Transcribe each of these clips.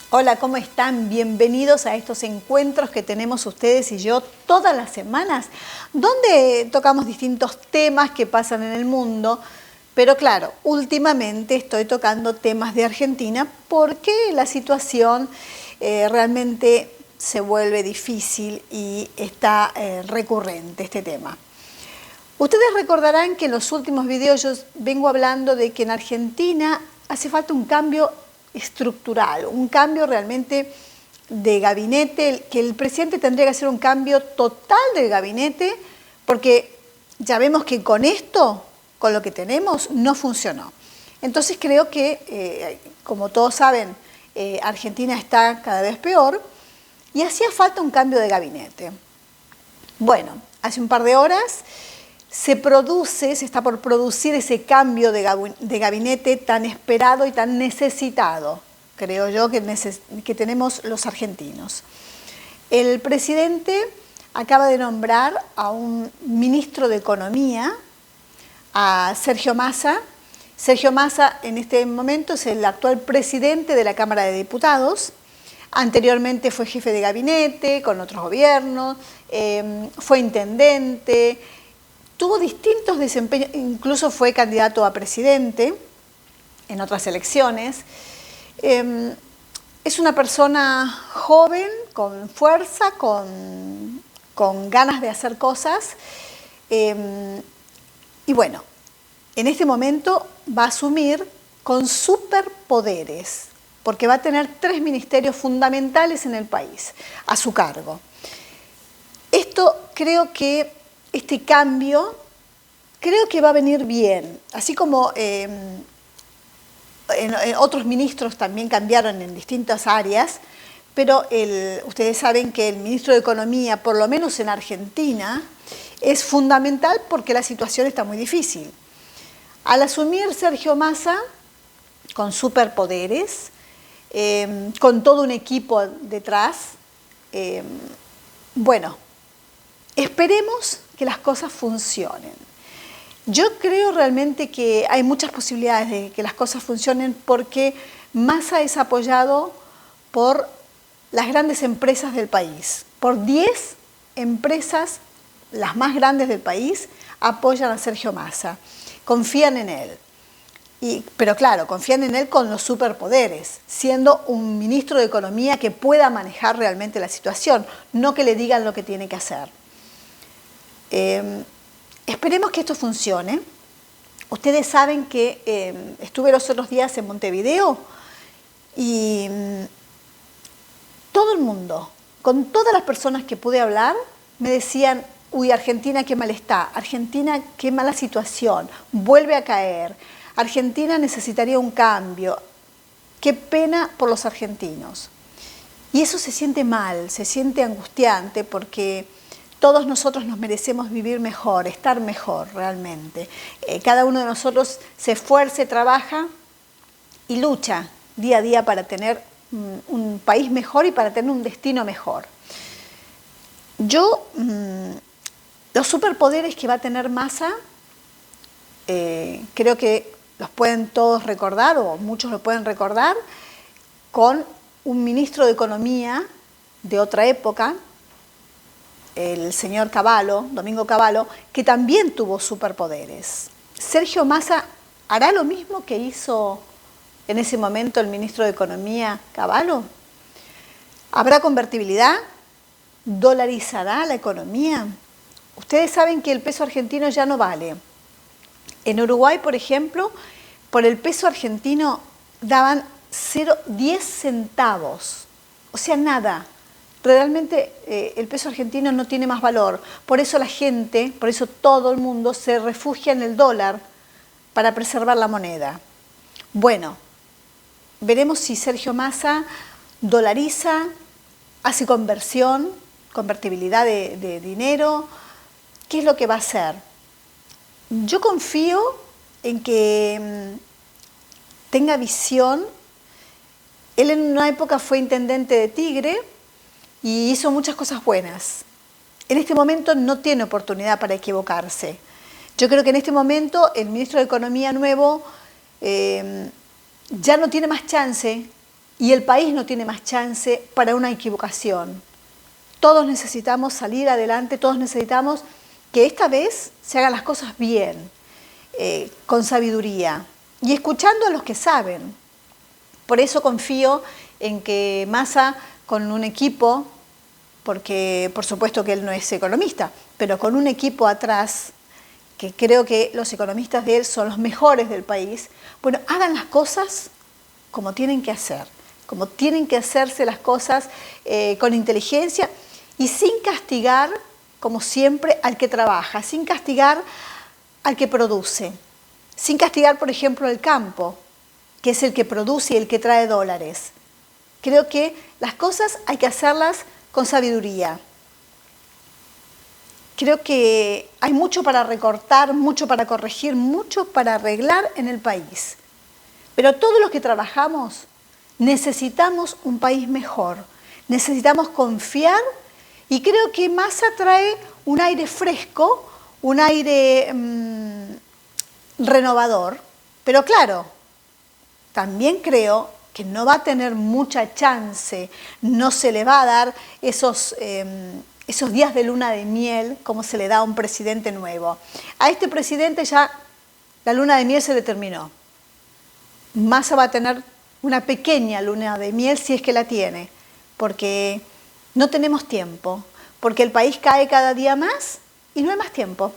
Hola, ¿cómo están? Bienvenidos a estos encuentros que tenemos ustedes y yo todas las semanas, donde tocamos distintos temas que pasan en el mundo, pero claro, últimamente estoy tocando temas de Argentina porque la situación realmente se vuelve difícil y está recurrente este tema. Ustedes recordarán que en los últimos videos yo vengo hablando de que en Argentina hace falta un cambio estructural, un cambio realmente de gabinete, que el presidente tendría que hacer un cambio total del gabinete, porque ya vemos que con esto, con lo que tenemos, no funcionó. Entonces creo que, como todos saben, Argentina está cada vez peor y hacía falta un cambio de gabinete. Bueno, hace un par de horas se está por producir ese cambio de gabinete tan esperado y tan necesitado, creo yo, que tenemos los argentinos. El presidente acaba de nombrar a un ministro de Economía, a Sergio Massa. Sergio Massa en este momento es el actual presidente de la Cámara de Diputados. Anteriormente fue jefe de gabinete con otros gobiernos, fue intendente, tuvo distintos desempeños, incluso fue candidato a presidente en otras elecciones. Es una persona joven, con fuerza, con ganas de hacer cosas. Y bueno, en este momento va a asumir con superpoderes, porque va a tener 3 ministerios fundamentales en el país a su cargo. Esto creo que este cambio creo que va a venir bien, así como otros ministros también cambiaron en distintas áreas, pero ustedes saben que el ministro de Economía, por lo menos en Argentina, es fundamental porque la situación está muy difícil. Al asumir Sergio Massa, con superpoderes, con todo un equipo detrás, bueno, esperemos que las cosas funcionen. Yo creo realmente que hay muchas posibilidades de que las cosas funcionen porque Massa es apoyado por las grandes empresas del país. Por 10 empresas, las más grandes del país, apoyan a Sergio Massa, confían en él. Pero claro, confían en él con los superpoderes, siendo un ministro de Economía que pueda manejar realmente la situación, no que le digan lo que tiene que hacer. Esperemos que esto funcione. Ustedes saben que estuve los otros días en Montevideo y todo el mundo, con todas las personas que pude hablar, me decían: uy, Argentina qué mal está, Argentina qué mala situación, vuelve a caer, Argentina necesitaría un cambio, qué pena por los argentinos. Y eso se siente mal, se siente angustiante porque todos nosotros nos merecemos vivir mejor, estar mejor realmente. Cada uno de nosotros se esfuerza, trabaja y lucha día a día para tener un país mejor y para tener un destino mejor. Los superpoderes que va a tener Massa, creo que los pueden todos recordar, o muchos lo pueden recordar, con un ministro de Economía de otra época, el señor Cavallo, Domingo Cavallo, que también tuvo superpoderes. Sergio Massa hará lo mismo que hizo en ese momento el ministro de Economía Cavallo. ¿Habrá convertibilidad? ¿Dolarizará la economía? Ustedes saben que el peso argentino ya no vale. En Uruguay, por ejemplo, por el peso argentino daban 10 centavos, o sea, nada. Realmente el peso argentino no tiene más valor. Por eso la gente, por eso todo el mundo se refugia en el dólar para preservar la moneda. Bueno, veremos si Sergio Massa dolariza, hace convertibilidad de dinero. ¿Qué es lo que va a hacer? Yo confío en que tenga visión. Él en una época fue intendente de Tigre y hizo muchas cosas buenas. En este momento no tiene oportunidad para equivocarse. Yo creo que en este momento el ministro de Economía nuevo ya no tiene más chance y el país no tiene más chance para una equivocación. Todos necesitamos salir adelante, todos necesitamos que esta vez se hagan las cosas bien, con sabiduría y escuchando a los que saben. Por eso confío en que Massa, con un equipo, porque por supuesto que él no es economista, pero con un equipo atrás, que creo que los economistas de él son los mejores del país, bueno, hagan las cosas como tienen que hacer, como tienen que hacerse las cosas con inteligencia y sin castigar, como siempre, al que trabaja, sin castigar al que produce, sin castigar, por ejemplo, al campo, que es el que produce y el que trae dólares. Creo que las cosas hay que hacerlas con sabiduría. Creo que hay mucho para recortar, mucho para corregir, mucho para arreglar en el país. Pero todos los que trabajamos necesitamos un país mejor, necesitamos confiar y creo que Massa trae un aire fresco, un aire renovador, pero claro, también creo que no va a tener mucha chance, no se le va a dar esos días de luna de miel como se le da a un presidente nuevo. A este presidente ya la luna de miel se le terminó. Massa va a tener una pequeña luna de miel si es que la tiene, porque no tenemos tiempo, porque el país cae cada día más y no hay más tiempo.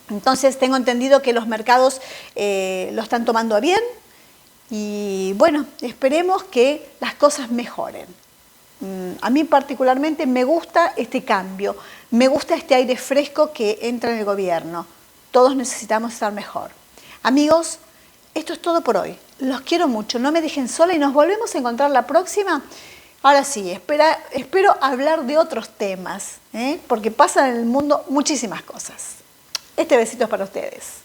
Entonces tengo entendido que los mercados lo están tomando a bien y bueno, esperemos que las cosas mejoren. A mí particularmente me gusta este cambio, me gusta este aire fresco que entra en el gobierno. Todos necesitamos estar mejor. Amigos, esto es todo por hoy. Los quiero mucho, no me dejen sola y nos volvemos a encontrar la próxima. Ahora sí, espero hablar de otros temas, porque pasan en el mundo muchísimas cosas. Este besito es para ustedes.